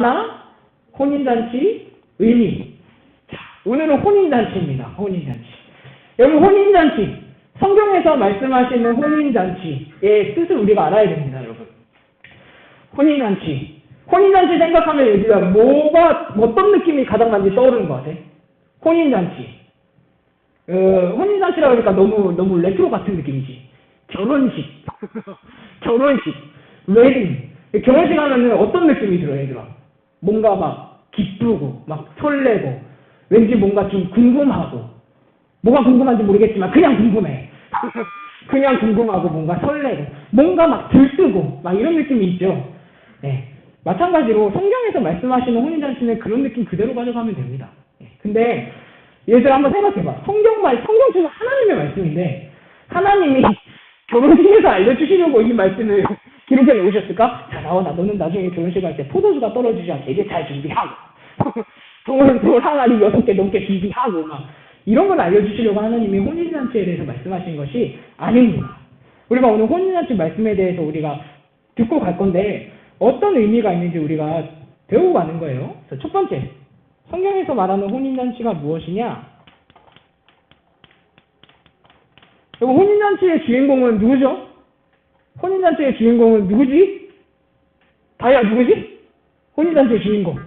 하나, 혼인잔치, 의미. 자, 오늘은 혼인잔치입니다. 혼인잔치. 여러분, 혼인잔치. 성경에서 말씀하시는 혼인잔치의 뜻을 우리가 알아야 됩니다, 여러분. 혼인잔치. 혼인잔치 생각하면 우리가 어떤 느낌이 가장 많이 떠오르는 것 같아? 혼인잔치. 혼인잔치라고 하니까 너무 레트로 같은 느낌이지. 결혼식. 결혼식. 웨딩. 결혼식 하면은 어떤 느낌이 들어요, 얘들아? 뭔가 막 기쁘고, 막 설레고, 왠지 뭔가 좀 궁금하고, 뭐가 궁금한지 모르겠지만 그냥 궁금해. 그냥 궁금하고 뭔가 설레고, 뭔가 막 들뜨고, 막 이런 느낌이 있죠. 네. 마찬가지로 성경에서 말씀하시는 혼인잔치는 그런 느낌 그대로 가져가면 됩니다. 네. 근데 얘들 한번 생각해봐. 성경 중에 하나님의 말씀인데 하나님이 결혼식에서 알려주시려고 이 말씀을 기록해 놓으셨을까? 자, 나와 너는 나중에 결혼식 할 때 포도주가 떨어지지 않게 이제 잘 준비하고 돌 항아리 6개 넘게 준비하고 막 이런 걸 알려주시려고 하나님이 혼인잔치에 대해서 말씀하신 것이 아닙니다. 우리가 오늘 혼인잔치 말씀에 대해서 우리가 듣고 갈 건데 어떤 의미가 있는지 우리가 배우고 가는 거예요. 그래서 첫 번째, 성경에서 말하는 혼인잔치가 무엇이냐? 그리고 혼인잔치의 주인공은 누구죠? 혼인잔치의 주인공은 누구지? 다이아 누구지? 혼인잔치의 주인공.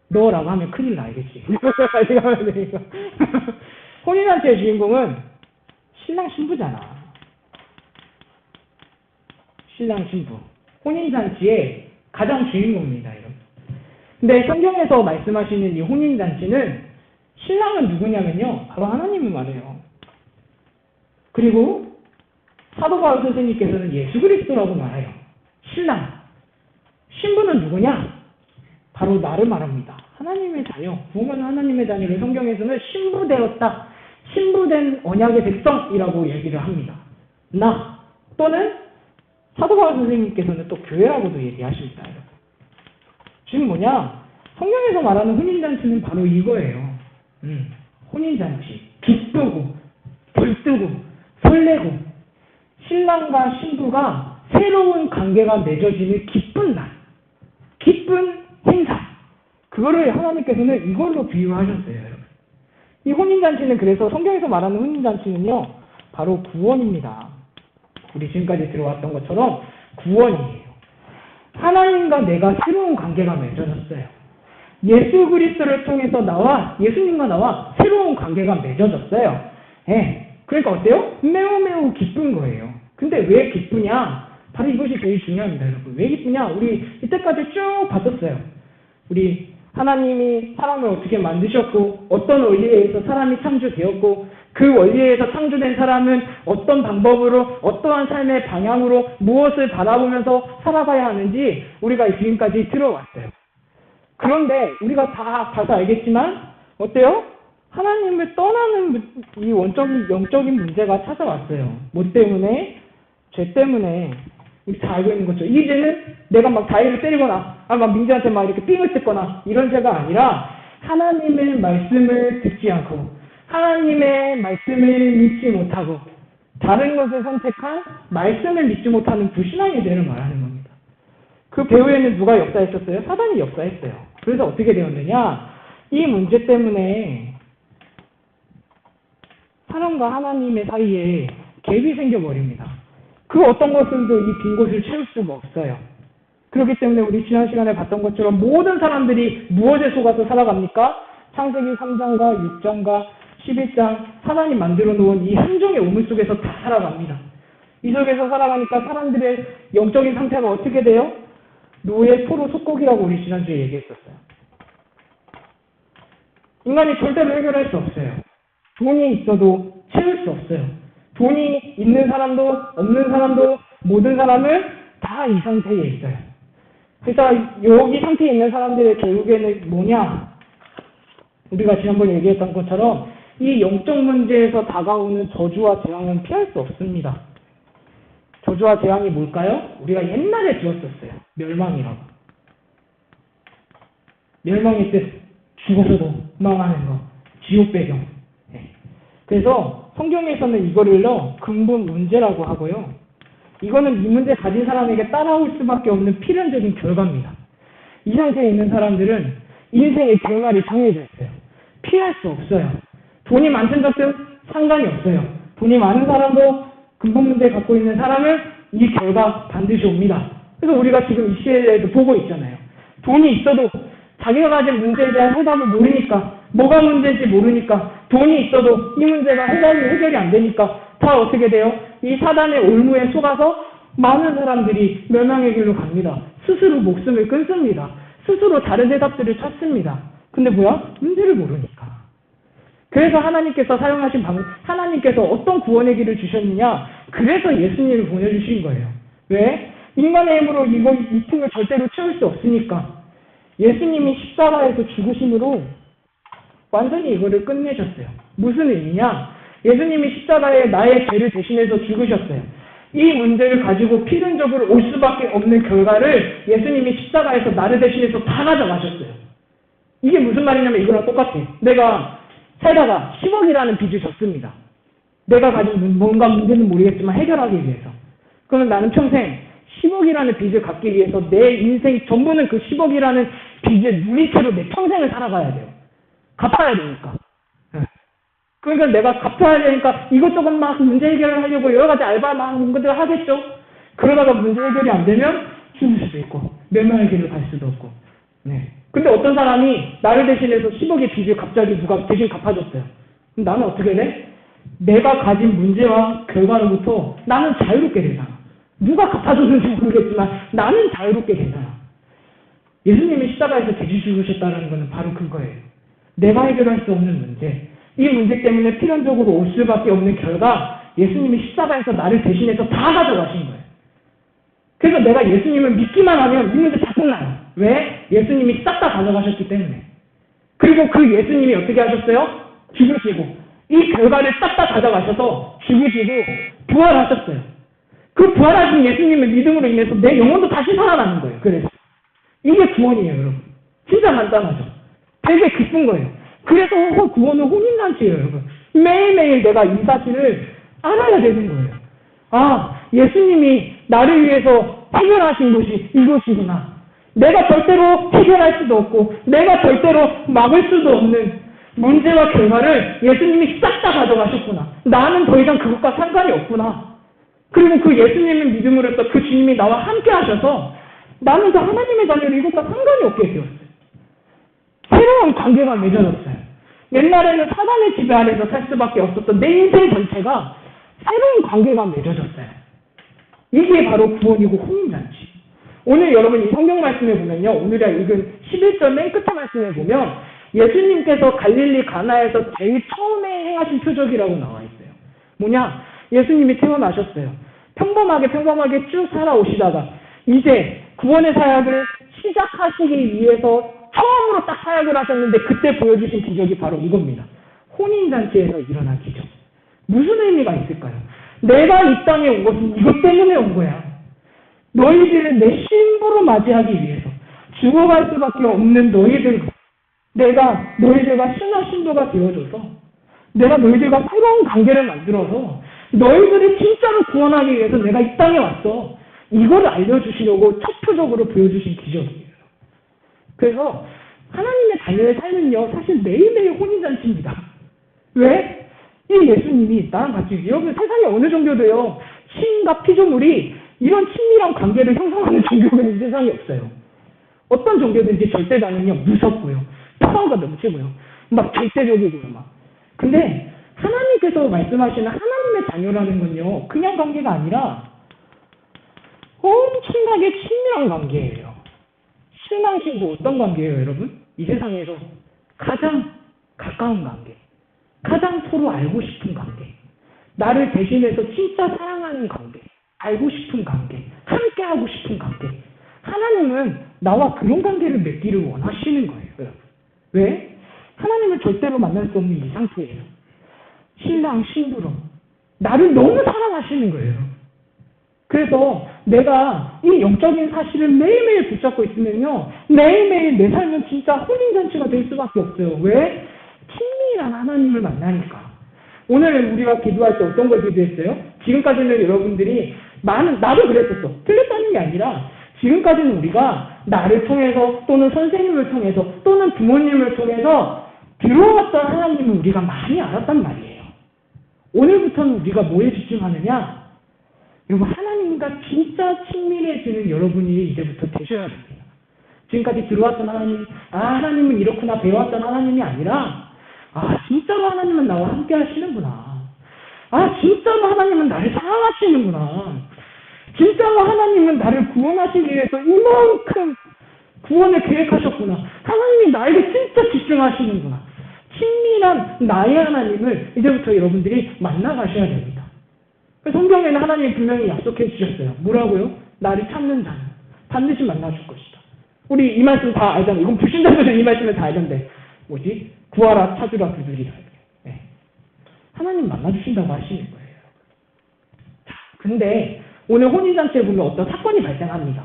너라고 하면 큰일 나, 알겠지? 혼인잔치의 주인공은 신랑 신부잖아. 신랑 신부. 혼인잔치의 가장 주인공입니다, 여러분. 근데 성경에서 말씀하시는 이 혼인잔치는 신랑은 누구냐면요, 바로 하나님을 말해요. 그리고 사도 바울 선생님께서는 예수 그리스도라고 말해요. 신랑. 신부는 누구냐? 바로 나를 말합니다. 하나님의 자녀, 구원받은 하나님의 자녀를 성경에서는 신부되었다. 신부된 언약의 백성이라고 얘기를 합니다. 나 또는 사도 바울 선생님께서는 또 교회라고도 얘기하십니다. 지금 뭐냐? 성경에서 말하는 혼인잔치는 바로 이거예요. 혼인잔치. 기쁘고 들뜨고 설레고 신랑과 신부가 새로운 관계가 맺어지는 기쁜 날. 기쁜 행사. 그거를 하나님께서는 이걸로 비유하셨어요, 여러분. 이 혼인잔치는 그래서 성경에서 말하는 혼인잔치는요, 바로 구원입니다. 우리 지금까지 들어왔던 것처럼 구원이에요. 하나님과 내가 새로운 관계가 맺어졌어요. 예수 그리스도를 통해서 예수님과 나와 새로운 관계가 맺어졌어요. 네. 그러니까 어때요? 매우 기쁜 거예요. 근데 왜 기쁘냐? 바로 이것이 제일 중요합니다, 여러분. 왜 기쁘냐? 우리 이때까지 쭉 봤었어요. 우리 하나님이 사람을 어떻게 만드셨고 어떤 원리에 의해서 사람이 창조되었고 그 원리에 의해서 창조된 사람은 어떤 방법으로 어떠한 삶의 방향으로 무엇을 바라보면서 살아가야 하는지 우리가 지금까지 들어왔어요. 그런데 우리가 다 봐서 알겠지만 어때요? 하나님을 떠나는 이 원적인 영적인 문제가 찾아왔어요. 뭐 때문에? 죄 때문에. 우리 다 알고 있는 거죠. 이 죄는 내가 막 다이를 때리거나 막 민지한테 막 이렇게 삥을 뜯거나 이런 죄가 아니라 하나님의 말씀을 듣지 않고 하나님의 말씀을 믿지 못하고 다른 것을 선택한 말씀을 믿지 못하는 불신앙의 죄를 말하는 겁니다. 그 배후에는 누가 역사했었어요? 사단이 역사했어요. 그래서 어떻게 되었느냐? 이 문제 때문에 사람과 하나님의 사이에 갭이 생겨버립니다. 그 어떤 것들도 이 빈 곳을 채울 수가 없어요. 그렇기 때문에 우리 지난 시간에 봤던 것처럼 모든 사람들이 무엇에 속아서 살아갑니까? 창세기 3장과 6장과 11장 사단이 만들어 놓은 이 함정의 우물 속에서 다 살아갑니다. 이 속에서 살아가니까 사람들의 영적인 상태가 어떻게 돼요? 노예, 포로, 속국이라고 우리 지난주에 얘기했었어요. 인간이 절대로 해결할 수 없어요. 돈이 있어도 채울 수 없어요. 돈이 있는 사람도 없는 사람도 모든 사람은 다 이 상태에 있어요. 그래서 여기 상태에 있는 사람들의 결국에는 뭐냐? 우리가 지난번에 얘기했던 것처럼 이 영적 문제에서 다가오는 저주와 재앙은 피할 수 없습니다. 저주와 재앙이 뭘까요? 우리가 옛날에 들었었어요. 멸망이라고. 멸망의 뜻, 죽어서도 망하는 거, 지옥 배경. 네. 그래서 성경에서는 이거를요 근본 문제라고 하고요. 이거는 이 문제 가진 사람에게 따라올 수밖에 없는 필연적인 결과입니다. 이 상태에 있는 사람들은 인생의 결말이 정해져 있어요. 피할 수 없어요. 돈이 많든 적든 상관이 없어요. 돈이 많은 사람도 근본 문제 갖고 있는 사람은 이 결과 반드시 옵니다. 그래서 우리가 지금 이 시대에도 보고 있잖아요. 돈이 있어도 자기가 가진 문제에 대한 해답을 모르니까, 뭐가 문제인지 모르니까, 돈이 있어도 이 문제가 해결이 안 되니까 다 어떻게 돼요? 이 사단의 올무에 속아서 많은 사람들이 멸망의 길로 갑니다. 스스로 목숨을 끊습니다. 스스로 다른 해답들을 찾습니다. 근데 뭐야? 문제를 모르니까. 그래서 하나님께서 사용하신 하나님께서 어떤 구원의 길을 주셨느냐? 그래서 예수님을 보내주신 거예요. 왜? 인간의 힘으로 이 틈을 절대로 채울 수 없으니까. 예수님이 십자가에서 죽으심으로 완전히 이거를 끝내셨어요. 무슨 의미냐? 예수님이 십자가에 나의 죄를 대신해서 죽으셨어요. 이 문제를 가지고 필연적으로 올 수밖에 없는 결과를 예수님이 십자가에서 나를 대신해서 다 가져가셨어요. 이게 무슨 말이냐면 이거랑 똑같아요. 내가 살다가 10억이라는 빚을 졌습니다. 내가 가진 뭔가 문제는 모르겠지만 해결하기 위해서. 그러면 나는 평생 10억이라는 빚을 갚기 위해서 내 인생 전부는 그 10억이라는 빚을 누린 채로 내 평생을 살아가야 돼요. 갚아야 되니까. 그러니까 내가 갚아야 되니까 이것저것 막 문제 해결을 하려고 여러 가지 알바 막 뭔가들 하겠죠. 그러다가 문제 해결이 안 되면 죽을 수도 있고 멸망의 길을 갈 수도 없고. 네. 근데 어떤 사람이 나를 대신해서 10억의 빚을 갑자기 누가 대신 갚아줬어요. 그럼 나는 어떻게 돼? 내가 가진 문제와 결과로부터 나는 자유롭게 되잖아. 누가 갚아줬는지 모르겠지만 나는 자유롭게 되잖아. 예수님이 십자가에서 대신 죽으셨다는 것은 바로 그거예요. 내가 해결할 수 없는 문제. 이 문제 때문에 필연적으로 올 수밖에 없는 결과 예수님이 십자가에서 나를 대신해서 다 가져가신 거예요. 그래서 내가 예수님을 믿기만 하면 이 문제 다 끝나요. 왜? 예수님이 싹 다 가져가셨기 때문에. 그리고 그 예수님이 어떻게 하셨어요? 죽으시고 이 결과를 싹 다 가져가셔서 죽으시고 부활하셨어요. 그 부활하신 예수님의 믿음으로 인해서 내 영혼도 다시 살아나는 거예요. 그래서 이게 구원이에요, 여러분. 진짜 간단하죠. 되게 기쁜 거예요. 그래서 구원은 혼인잔치예요, 여러분. 매일매일 내가 이 사실을 알아야 되는 거예요. 아, 예수님이 나를 위해서 해결하신 것이 이것이구나. 내가 절대로 해결할 수도 없고 내가 절대로 막을 수도 없는 문제와 결과를 예수님이 싹 다 가져가셨구나. 나는 더 이상 그것과 상관이 없구나. 그리고 그 예수님의 믿음으로써 그 주님이 나와 함께 하셔서 나는 그 하나님의 자녀를 이것과 상관이 없게 되었어요. 새로운 관계가 맺어졌어요. 옛날에는 사단의 지배 아래서 살 수밖에 없었던 내 인생 전체가 새로운 관계가 맺어졌어요. 이게 바로 구원이고 혼인잔치. 오늘 여러분 이 성경 말씀에 보면요. 오늘에 읽은 11절 맨 끝에 말씀에 보면 예수님께서 갈릴리 가나에서 제일 처음에 행하신 표적이라고 나와 있어요. 뭐냐? 예수님이 태어나셨어요. 평범하게 쭉 살아오시다가 이제 구원의 사역을 시작하시기 위해서 처음으로 딱 사역을 하셨는데 그때 보여주신 기적이 바로 이겁니다. 혼인잔치에서 일어난 기적. 무슨 의미가 있을까요? 내가 이 땅에 온 것은 이것 때문에 온 거야. 너희들을 내 신부로 맞이하기 위해서 죽어갈 수밖에 없는 내가 너희들과 신화 신부가 되어줘서 내가 너희들과 새로운 관계를 만들어서 너희들을 진짜로 구원하기 위해서 내가 이 땅에 왔어. 이걸 알려주시려고 첫 표적으로 보여주신 기적이에요. 그래서 하나님의 자녀의 삶은요, 사실 매일매일 혼인잔치입니다. 왜? 이 예수님이 나랑 같이, 여러분 세상에 어느 정도도요, 신과 피조물이 이런 친밀한 관계를 형성하는 종교는 이 세상에 없어요. 어떤 종교든지 절대자는요, 무섭고요, 파워가 넘치고요, 막 절대적이고요, 막. 근데 하나님께서 말씀하시는 하나님의 자녀라는 건요, 그냥 관계가 아니라 엄청나게 친밀한 관계예요. 신앙신도 어떤 관계예요, 여러분? 이 세상에서 가장 가까운 관계, 가장 서로 알고 싶은 관계, 나를 대신해서 진짜 사랑하는 관계, 알고 싶은 관계, 함께 하고 싶은 관계. 하나님은 나와 그런 관계를 맺기를 원하시는 거예요, 여러분. 왜? 하나님을 절대로 만날 수 없는 이 상태예요. 신랑, 신부로 나를 너무 사랑하시는 거예요. 그래서 내가 이 영적인 사실을 매일매일 붙잡고 있으면요, 매일매일 내 삶은 진짜 혼인잔치가 될 수밖에 없어요. 왜? 친밀한 하나님을 만나니까. 오늘 우리가 기도할 때 어떤 걸 기도했어요? 지금까지는 여러분들이 나도 그랬었어. 틀렸다는 게 아니라 지금까지는 우리가 나를 통해서 또는 선생님을 통해서 또는 부모님을 통해서 들어왔던 하나님을 우리가 많이 알았단 말이에요. 오늘부터는 우리가 뭐에 집중하느냐? 여러분, 하나님과 진짜 친밀해지는 여러분이 이제부터 되셔야 됩니다. 지금까지 들어왔던 하나님, 하나님은 이렇구나 배워왔던 하나님이 아니라, 진짜로 하나님은 나와 함께 하시는구나. 진짜로 하나님은 나를 사랑하시는구나. 진짜로 하나님은 나를 구원하시기 위해서 이만큼 구원을 계획하셨구나. 하나님이 나에게 진짜 집중하시는구나. 친밀한 나의 하나님을 이제부터 여러분들이 만나가셔야 됩니다. 성경에는 하나님이 분명히 약속해 주셨어요. 뭐라고요? 나를 찾는 자는 반드시 만나줄 것이다. 우리 이 말씀 다 알잖아요. 이건 불신자들은 이 말씀을 다 알던데 구하라, 찾으라, 두드리라. 네. 하나님 만나주신다고 하시는 거예요. 자, 근데 오늘 혼인잔치에 보면 어떤 사건이 발생합니다.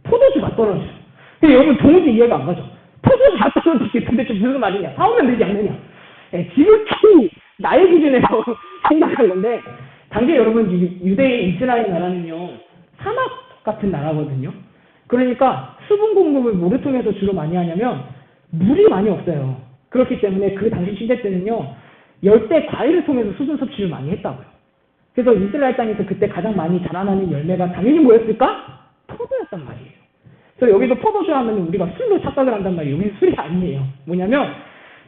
포도주가 떨어져요. 근데 여러분 도무지 이해가 안 가죠. 포도주가 떨어지게 도대체 무슨 말이냐. 사오면 되지 않느냐. 네, 지극히 나의 기준에서 생각할 건데 당시에 여러분 유대의 이스라엘 나라는요. 사막 같은 나라거든요. 그러니까 수분 공급을 뭐를 통해서 주로 많이 하냐면 물이 많이 없어요. 그렇기 때문에 그 당시 시대 때는요. 열대 과일을 통해서 수분 섭취를 많이 했다고요. 그래서 이스라엘 땅에서 그때 가장 많이 자라나는 열매가 당연히 뭐였을까? 포도였단 말이에요. 그래서 여기서 포도주 하면 우리가 술로 착각을 한단 말이에요. 여기는 술이 아니에요. 뭐냐면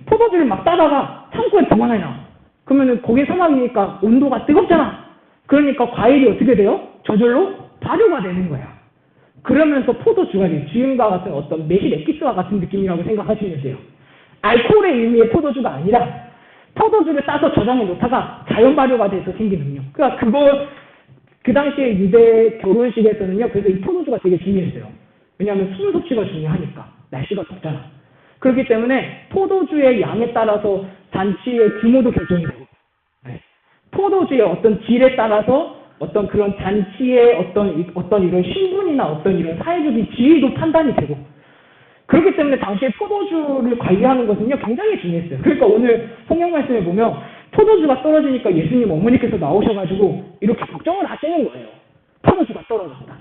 포도주를 막 따다가 창고에 담아놔요. 그러면은 거기 사막이니까 온도가 뜨겁잖아. 그러니까 과일이 어떻게 돼요? 저절로 발효가 되는 거야. 그러면서 포도주가 돼요. 지금과 같은 어떤 매실 엑기스와 같은 느낌이라고 생각하시면 돼요. 알코올의 의미의 포도주가 아니라 포도주를 따서 저장해 놓다가 자연 발효가 돼서 생긴 음료. 그러니까 그 당시에 유대 결혼식에서는요. 그래서 이 포도주가 되게 중요했어요. 왜냐하면 수분 섭취가 중요하니까. 날씨가 덥잖아. 그렇기 때문에 포도주의 양에 따라서 잔치의 규모도 결정이 되고, 포도주의 어떤 질에 따라서 어떤 그런 잔치의 어떤 이런 신분이나 어떤 이런 사회적인 지위도 판단이 되고, 그렇기 때문에 당시에 포도주를 관리하는 것은요 굉장히 중요했어요. 그러니까 오늘 성경 말씀에 보면 포도주가 떨어지니까 예수님 어머니께서 나오셔가지고 이렇게 걱정을 하시는 거예요. 포도주가 떨어졌다.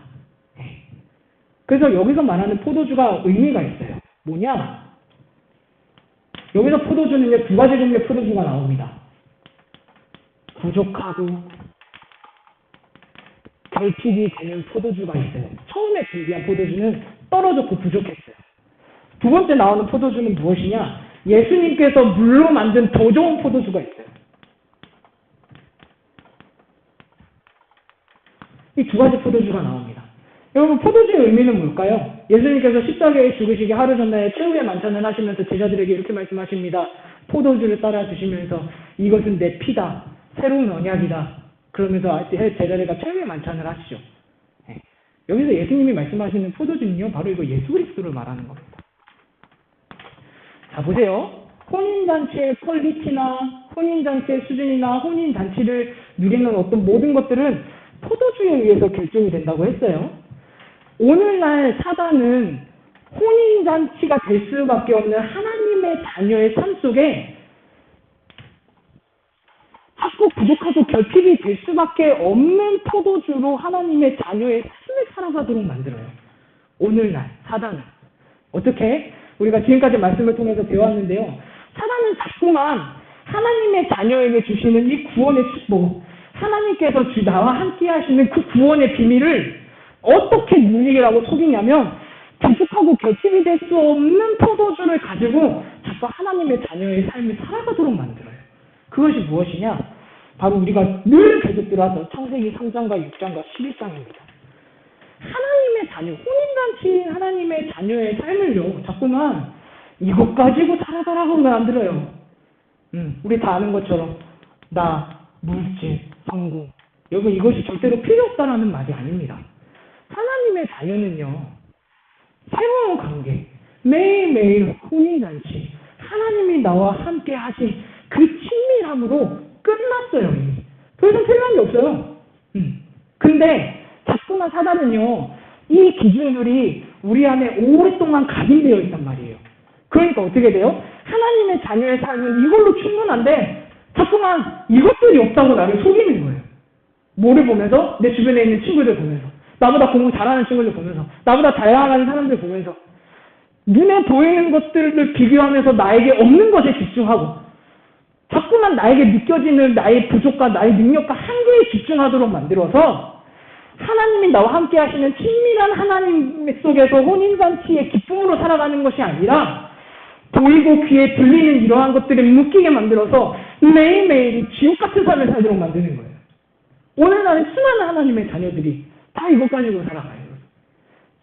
그래서 여기서 말하는 포도주가 의미가 있어요. 뭐냐? 여기서 포도주는요 두 가지 종류의 포도주가 나옵니다. 부족하고 결핍이 되는 포도주가 있어요. 처음에 준비한 포도주는 떨어졌고 부족했어요. 두 번째 나오는 포도주는 무엇이냐? 예수님께서 물로 만든 더 좋은 포도주가 있어요. 이 두 가지 포도주가 나옵니다. 여러분 포도주의 의미는 뭘까요? 예수님께서 십자가에 죽으시기 하루 전에 최후의 만찬을 하시면서 제자들에게 이렇게 말씀하십니다. 포도주를 따라 주시면서 이것은 내 피다. 새로운 언약이다. 그러면서 제자들과 최후의 만찬을 하시죠. 여기서 예수님이 말씀하시는 포도주는요. 바로 이거 예수 그리스도를 말하는 겁니다. 자 보세요. 혼인잔치의 퀄리티나 혼인잔치의 수준이나 혼인잔치를 누리는 어떤 모든 것들은 포도주에 의해서 결정이 된다고 했어요. 오늘날 사단은 혼인잔치가 될 수밖에 없는 하나님의 자녀의 삶 속에 자꾸 부족하고 결핍이 될 수밖에 없는 포도주로 하나님의 자녀의 삶을 살아가도록 만들어요. 오늘날 사단은. 어떻게? 우리가 지금까지 말씀을 통해서 배웠는데요. 사단은 자꾸만 하나님의 자녀에게 주시는 이 구원의 축복, 하나님께서 나와 함께 하시는 그 구원의 비밀을 어떻게 누리라고 속이냐면 부족하고 결핍이 될 수 없는 포도주를 가지고 자꾸 하나님의 자녀의 삶을 살아가도록 만들어요. 그것이 무엇이냐? 바로 우리가 늘 계속 들어왔던 창세기 3장과 6장과 11장입니다. 하나님의 자녀, 혼인잔치인 하나님의 자녀의 삶을요, 자꾸만 이것 가지고 살아가라고 만들어요. 우리 다 아는 것처럼 나, 물질, 성공. 여러분 이것이 절대로 필요 없다라는 말이 아닙니다. 하나님의 자녀는요, 새로운 관계, 매일매일 혼인잔치, 하나님이 나와 함께 하신 그 친밀함으로 끝났어요. 이미. 더 이상 필요한 게 없어요. 근데 자꾸만 사단은요, 이 기준들이 우리 안에 오랫동안 각인되어 있단 말이에요. 그러니까 어떻게 돼요? 하나님의 자녀의 삶은 이걸로 충분한데 자꾸만 이것들이 없다고 나를 속이는 거예요. 뭐를 보면서? 내 주변에 있는 친구들 보면서. 나보다 공부 잘하는 친구들 보면서, 나보다 잘 나가는 사람들 보면서, 눈에 보이는 것들을 비교하면서 나에게 없는 것에 집중하고, 자꾸만 나에게 느껴지는 나의 부족과 나의 능력과 한계에 집중하도록 만들어서, 하나님이 나와 함께 하시는 친밀한 하나님 속에서 혼인잔치의 기쁨으로 살아가는 것이 아니라, 보이고 귀에 들리는 이러한 것들에 묶이게 만들어서 매일매일 지옥 같은 삶을 살도록 만드는 거예요. 오늘날의 수많은 하나님의 자녀들이 다 이것 가지고 살아가요.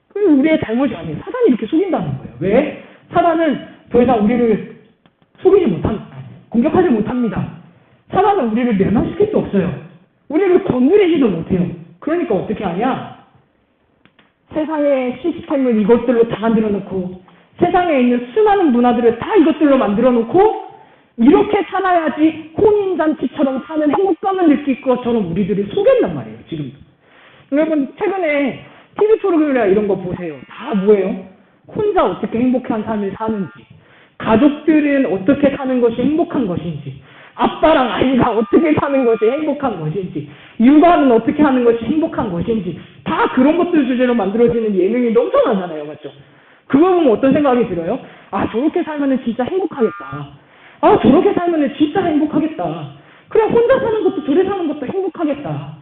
그게 우리의 잘못이 아니에요. 사단이 이렇게 속인다는 거예요. 왜? 사단은 더 이상 우리를 공격하지 못합니다. 사단은 우리를 멸망시킬 수 없어요. 우리를 건드리지도 못해요. 그러니까 어떻게 하냐? 세상의 시스템을 이것들로 다 만들어 놓고, 세상에 있는 수많은 문화들을 다 이것들로 만들어 놓고, 이렇게 살아야지 혼인잔치처럼 사는 행복감을 느낄 것처럼 우리들을 속였단 말이에요, 지금도. 여러분, 최근에 TV 프로그램이나 이런 거 보세요. 다 뭐예요? 혼자 어떻게 행복한 삶을 사는지, 가족들은 어떻게 사는 것이 행복한 것인지, 아빠랑 아이가 어떻게 사는 것이 행복한 것인지, 육아는 어떻게 하는 것이 행복한 것인지, 다 그런 것들 주제로 만들어지는 예능이 넘쳐나잖아요, 맞죠? 그거 보면 어떤 생각이 들어요? 아, 저렇게 살면은 진짜 행복하겠다. 아, 저렇게 살면은 진짜 행복하겠다. 그래, 혼자 사는 것도 둘이 사는 것도 행복하겠다.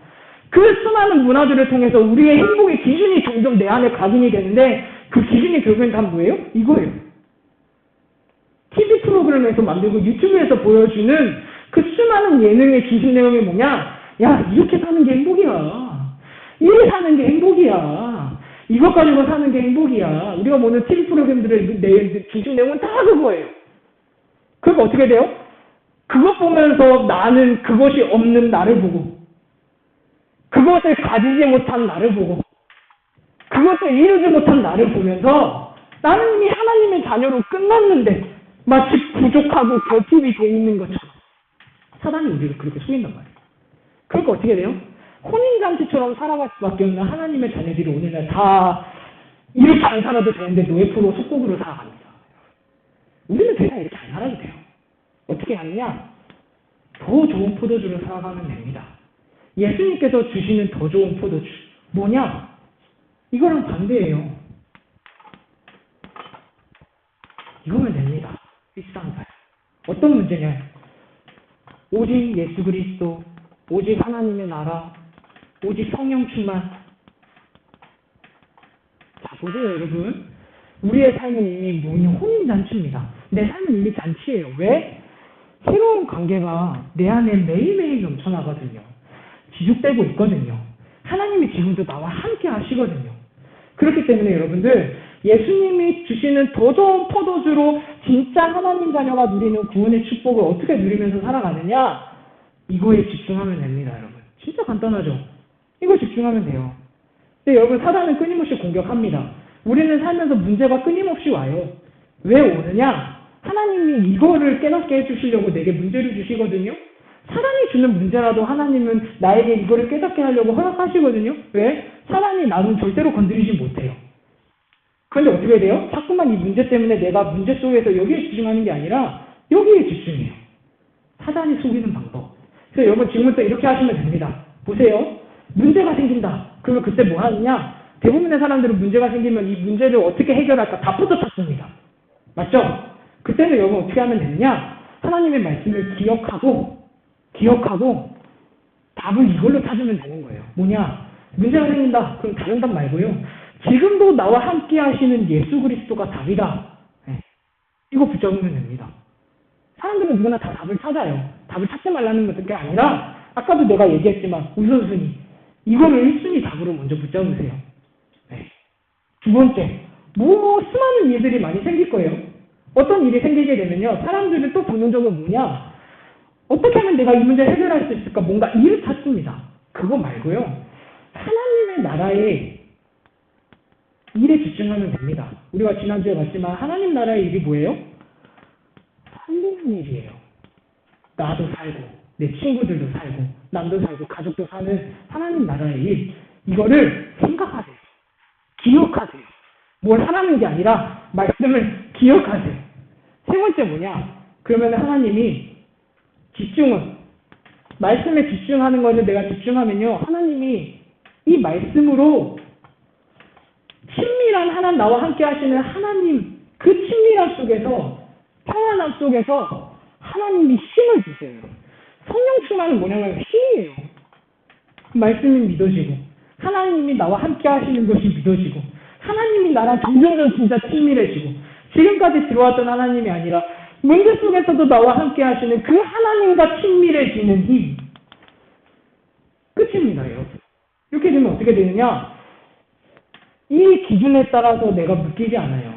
그 수많은 문화들을 통해서 우리의 행복의 기준이 점점 내 안에 각인이 되는데, 그 기준이 결국엔 다 뭐예요? 이거예요. TV 프로그램에서 만들고 유튜브에서 보여주는 그 수많은 예능의 중심 내용이 뭐냐? 야, 이렇게 사는 게 행복이야. 이렇게 사는 게 행복이야. 이것 가지고 사는 게 행복이야. 우리가 보는 TV 프로그램들의 중심 내용은 다 그거예요. 그러니까 어떻게 돼요? 그것 보면서 나는 그것이 없는 나를 보고, 그것을 가지지 못한 나를 보고, 그것을 이루지 못한 나를 보면서 나는 이미 하나님의 자녀로 끝났는데 마치 부족하고 결핍이 돼 있는 것처럼 사단이 우리를 그렇게 속인단 말이에요. 그러니까 어떻게 돼요? 혼인잔치처럼 살아갈 수밖에 없는 하나님의 자녀들이 오늘날 다 이렇게 안 살아도 되는데 노예프로 속국으로 살아갑니다. 우리는 더 이상 이렇게 안 살아도 돼요. 어떻게 하느냐? 더 좋은 포도주를 살아가면 됩니다. 예수님께서 주시는 더 좋은 포도주 뭐냐? 이거랑 반대예요. 이거면 됩니다. 일상살. 어떤 문제냐? 오직 예수 그리스도, 오직 하나님의 나라, 오직 성령 충만. 자, 보세요, 여러분. 우리의 삶은 이미 혼인잔치입니다. 내 삶은 이미 잔치예요. 왜? 새로운 관계가 내 안에 매일매일 넘쳐나거든요. 지속되고 있거든요. 하나님이 지금도 나와 함께 하시거든요. 그렇기 때문에 여러분들, 예수님이 주시는 더 좋은 포도주로 진짜 하나님 자녀가 누리는 구원의 축복을 어떻게 누리면서 살아가느냐? 이거에 집중하면 됩니다, 여러분. 진짜 간단하죠? 이거 집중하면 돼요. 근데 여러분, 사단은 끊임없이 공격합니다. 우리는 살면서 문제가 끊임없이 와요. 왜 오느냐? 하나님이 이거를 깨닫게 해주시려고 내게 문제를 주시거든요. 사단이 주는 문제라도 하나님은 나에게 이거를 깨닫게 하려고 허락하시거든요. 왜? 사단이 나는 절대로 건드리지 못해요. 그런데 어떻게 돼요? 자꾸만 이 문제 때문에 내가 문제 속에서 여기에 집중하는 게 아니라 여기에 집중해요. 사단이 속이는 방법. 그래서 여러분, 지금부터 이렇게 하시면 됩니다. 보세요. 문제가 생긴다. 그러면 그때 뭐 하느냐? 대부분의 사람들은 문제가 생기면 이 문제를 어떻게 해결할까 다 뿌듯했습니다. 맞죠? 그때는 여러분 어떻게 하면 되느냐? 하나님의 말씀을 기억하고 답을 이걸로 찾으면 되는 거예요. 뭐냐? 문제가 생긴다. 그럼 다른 답 말고요. 지금도 나와 함께 하시는 예수 그리스도가 답이다. 네. 이거 붙잡으면 됩니다. 사람들은 누구나 다 답을 찾아요. 답을 찾지 말라는 것이 아니라 아까도 내가 얘기했지만 우선순위. 이거를 1순위 답으로 먼저 붙잡으세요. 네. 두 번째, 수많은 일들이 많이 생길 거예요. 어떤 일이 생기게 되면요. 사람들은 또 본능적으로 뭐냐? 어떻게 하면 내가 이 문제를 해결할 수 있을까? 뭔가 일을 찾습니다. 그거 말고요. 하나님의 나라의 일에 집중하면 됩니다. 우리가 지난주에 봤지만 하나님 나라의 일이 뭐예요? 살리는 일이에요. 나도 살고 내 친구들도 살고 남도 살고 가족도 사는 하나님 나라의 일. 이거를 생각하세요. 기억하세요. 뭘 하라는 게 아니라 말씀을 기억하세요. 세 번째 뭐냐? 그러면 하나님이 말씀에 집중하는 것을 내가 집중하면요. 하나님이 이 말씀으로 친밀한 하나님, 나와 함께 하시는 하나님, 그 친밀함 속에서, 평안함 속에서 하나님이 힘을 주세요. 성령 충만은 뭐냐면 힘이에요. 말씀이 믿어지고, 하나님이 나와 함께 하시는 것이 믿어지고, 하나님이 나랑 점점 진짜 친밀해지고, 지금까지 들어왔던 하나님이 아니라 문제 속에서도 나와 함께 하시는 그 하나님과 친밀해지는 힘. 끝입니다, 여러분. 이렇게 되면 어떻게 되느냐? 이 기준에 따라서 내가 묶이지 않아요.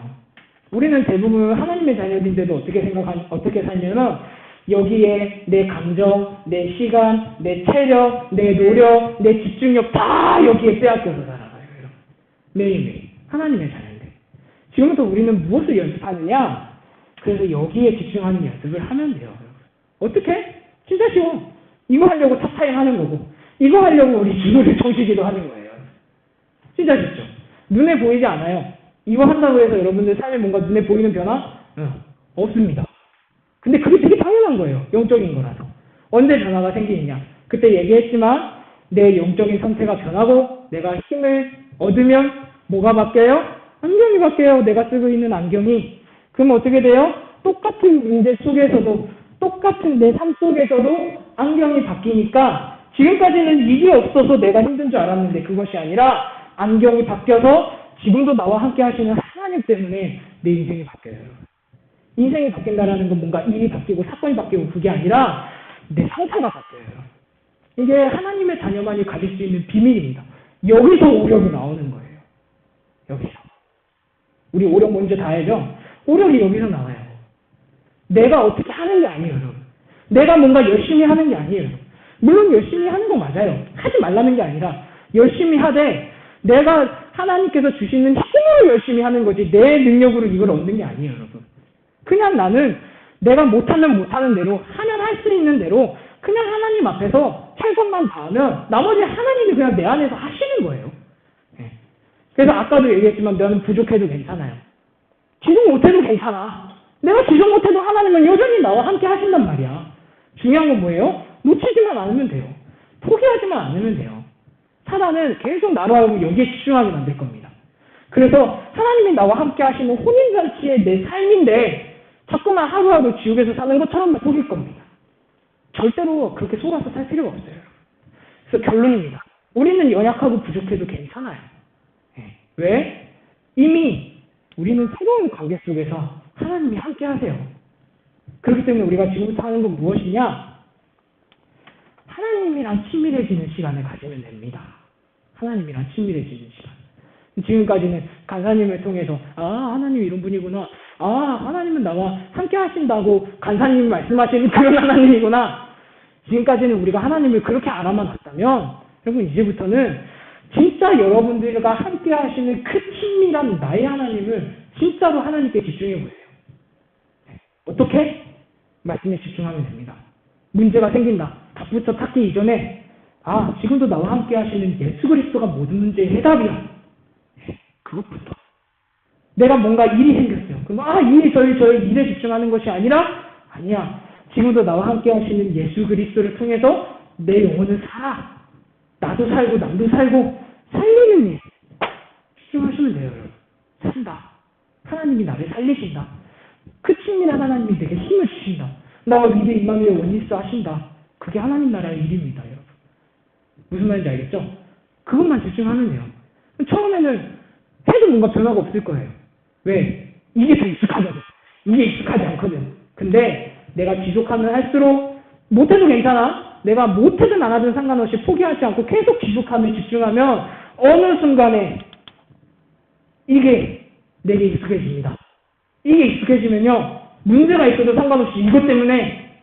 우리는 대부분 하나님의 자녀인데도 어떻게 살냐면, 여기에 내 감정, 내 시간, 내 체력, 내 노력, 내 집중력 다 여기에 빼앗겨서 살아가요. 매일매일. 하나님의 자녀인데. 지금부터 우리는 무엇을 연습하느냐? 그래서 여기에 집중하는 연습을 하면 돼요. 어떻게? 진짜 쉬워. 이거 하려고 탑타임 하는 거고, 이거 하려고 우리 주부를 정식기도 하는 거예요. 진짜 쉽죠? 눈에 보이지 않아요. 이거 한다고 해서 여러분들 삶에 뭔가 눈에 보이는 변화? 없습니다. 근데 그게 되게 당연한 거예요. 영적인 거라서. 언제 변화가 생기느냐? 그때 얘기했지만 내 영적인 상태가 변하고 내가 힘을 얻으면 뭐가 바뀌어요? 안경이 바뀌어요. 내가 쓰고 있는 안경이. 그럼 어떻게 돼요? 똑같은 문제 속에서도, 똑같은 내 삶 속에서도 안경이 바뀌니까 지금까지는 일이 없어서 내가 힘든 줄 알았는데 그것이 아니라 안경이 바뀌어서 지금도 나와 함께 하시는 하나님 때문에 내 인생이 바뀌어요. 인생이 바뀐다는 건 뭔가 일이 바뀌고 사건이 바뀌고 그게 아니라 내 상태가 바뀌어요. 이게 하나님의 자녀만이 가질 수 있는 비밀입니다. 여기서 오력이 나오는 거예요. 여기서. 우리 오력 먼저 다 알죠? 오력이 여기서 나와요. 내가 어떻게 하는 게 아니에요, 여러분. 내가 뭔가 열심히 하는 게 아니에요. 물론 열심히 하는 거 맞아요. 하지 말라는 게 아니라 열심히 하되 내가 하나님께서 주시는 힘으로 열심히 하는 거지 내 능력으로 이걸 얻는 게 아니에요, 여러분. 그냥 나는 내가 못하는 대로 하면 할 수 있는 대로 그냥 하나님 앞에서 최선만 다하면 나머지 하나님이 그냥 내 안에서 하시는 거예요. 네. 그래서 아까도 얘기했지만 나는 부족해도 괜찮아요. 지속 못해도 괜찮아. 내가 지속 못해도 하나님은 여전히 나와 함께 하신단 말이야. 중요한 건 뭐예요? 놓치지만 않으면 돼요. 포기하지만 않으면 돼요. 사단은 계속 나로 하여금 여기에 집중하게 만들 겁니다. 그래서 하나님이 나와 함께 하시는 혼인잔치의 내 삶인데 자꾸만 하루하루 지옥에서 사는 것처럼만 속일 겁니다. 절대로 그렇게 속아서 살 필요가 없어요. 그래서 결론입니다. 우리는 연약하고 부족해도 괜찮아요. 왜? 이미 우리는 새로운 관계 속에서 하나님이 함께 하세요. 그렇기 때문에 우리가 지금부터 하는 건 무엇이냐? 하나님이랑 친밀해지는 시간을 가지면 됩니다. 하나님이랑 친밀해지는 시간. 지금까지는 간사님을 통해서 하나님 이런 분이구나. 하나님은 나와 함께 하신다고 간사님이 말씀하시는 그런 하나님이구나. 지금까지는 우리가 하나님을 그렇게 알아만 왔다면 여러분 이제부터는 진짜 여러분들과 함께 하시는 그 친밀한 나의 하나님을 진짜로 하나님께 집중해 보세요. 어떻게? 말씀에 집중하면 됩니다. 문제가 생긴다. 답부터 찾기 이전에 지금도 나와 함께 하시는 예수 그리스도가 모든 문제의 해답이야. 그것부터. 내가 뭔가 일이 생겼어요. 그럼 일이 저의 일에 집중하는 것이 아니야. 지금도 나와 함께 하시는 예수 그리스도를 통해서 내 영혼을 살아. 나도 살고 남도 살고 살리는 일. 집중하시면 돼요, 여러분. 산다. 하나님이 나를 살리신다. 그 친밀한 하나님이 내게 힘을 주신다. 나와 미래 임마누엘 원리스 하신다. 그게 하나님 나라의 일입니다, 여러분. 무슨 말인지 알겠죠? 그것만 집중하면 돼요. 처음에는 해도 뭔가 변화가 없을 거예요. 왜? 이게 더 익숙하거든. 이게 익숙하지 않거든. 근데 내가 지속하면 할수록 못해도 괜찮아. 내가 못해든 안 하든 상관없이 포기하지 않고 계속 지속하면 집중하면 어느 순간에 이게 내게 익숙해집니다. 이게 익숙해지면요. 문제가 있어도 상관없이 이것 때문에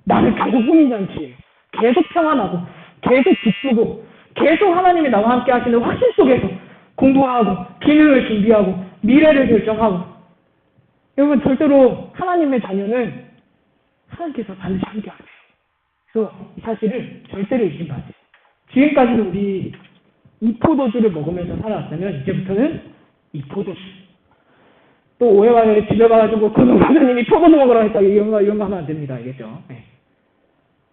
나는 계속 혼인잔치예요. 계속 평안하고 계속 기쁘고 계속 하나님이 나와 함께 하시는 확신 속에서 공부하고 기능을 준비하고 미래를 결정하고. 여러분 절대로 하나님의 자녀는 하나님께서 반드시 함께 하세요. 그래서 이 사실을 절대로 잊지 마세요. 지금까지는 우리 이 포도주를 먹으면서 살아왔다면 이제부터는 이 포도주. 또 오해와요. 집에 가가지고 그 농사님이 포도주 먹으라 했다. 이런 거 하면 안 됩니다. 알겠죠? 네.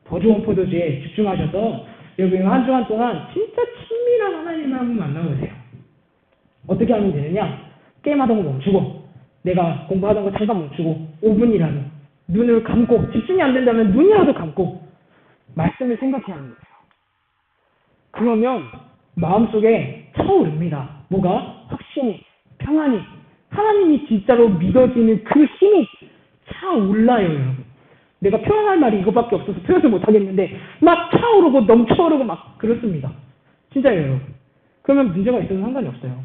더 좋은 포도주에 집중하셔서 여러분 한 주간 동안 진짜 친밀한 하나님을 한번 만나보세요. 어떻게 하면 되느냐? 게임하던 거 멈추고, 내가 공부하던 거 잠깐 멈추고, 5분이라도 눈을 감고, 집중이 안 된다면 눈이라도 감고, 말씀을 생각해야 하는 거예요. 그러면 마음속에 차오릅니다. 뭐가? 확신이, 평안이, 하나님이 진짜로 믿어지는 그 힘이 차올라요, 여러분. 내가 표현할 말이 이거밖에 없어서 표현을 못하겠는데 막 차오르고 넘쳐오르고 막 그렇습니다. 진짜예요, 여러분. 그러면 문제가 있어도 상관이 없어요.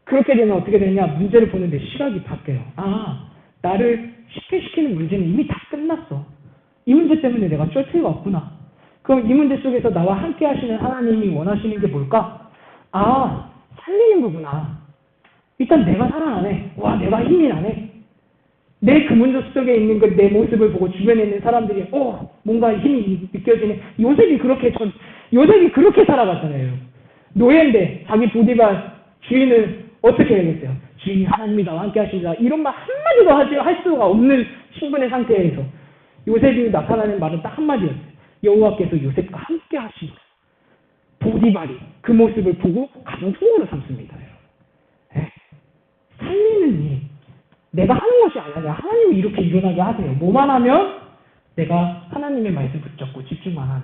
그렇게 되면 어떻게 되냐? 문제를 보는데 시각이 바뀌어요. 아, 나를 실패시키는 문제는 이미 다 끝났어. 이 문제 때문에 내가 쫄 필요가 없구나. 그럼 이 문제 속에서 나와 함께 하시는 하나님이 원하시는 게 뭘까? 아, 살리는 거구나. 일단 내가 살아나네. 와, 내가 힘이 나네. 내 그 문제 속에 있는 그 내 모습을 보고 주변에 있는 사람들이 뭔가 힘이 느껴지네. 요셉이 그렇게 살아갔잖아요. 노예인데 자기 보디발 주인을 어떻게 해야겠어요? 주인이 하나님이 나와 함께 하시자. 이런 말 한마디도 할 수가 없는 신분의 상태에서 요셉이 나타나는 말은 딱 한마디였어요. 여호와께서 요셉과 함께 하시고 보디발이 그 모습을 보고 가장 소원을 삼습니다. 살리는 일, 내가 하는 것이 아니라 하나님이 이렇게 일어나게 하세요. 뭐만 하면 내가 하나님의 말씀 붙잡고 집중만 하면.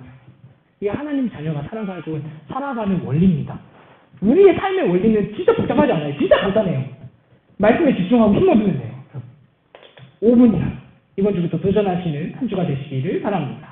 이게 하나님 자녀가 살아가는 원리입니다. 우리의 삶의 원리는 진짜 복잡하지 않아요. 진짜 간단해요. 말씀에 집중하고 힘 얻으면 돼요. 5분이나 이번 주부터 도전하시는 한 주가 되시기를 바랍니다.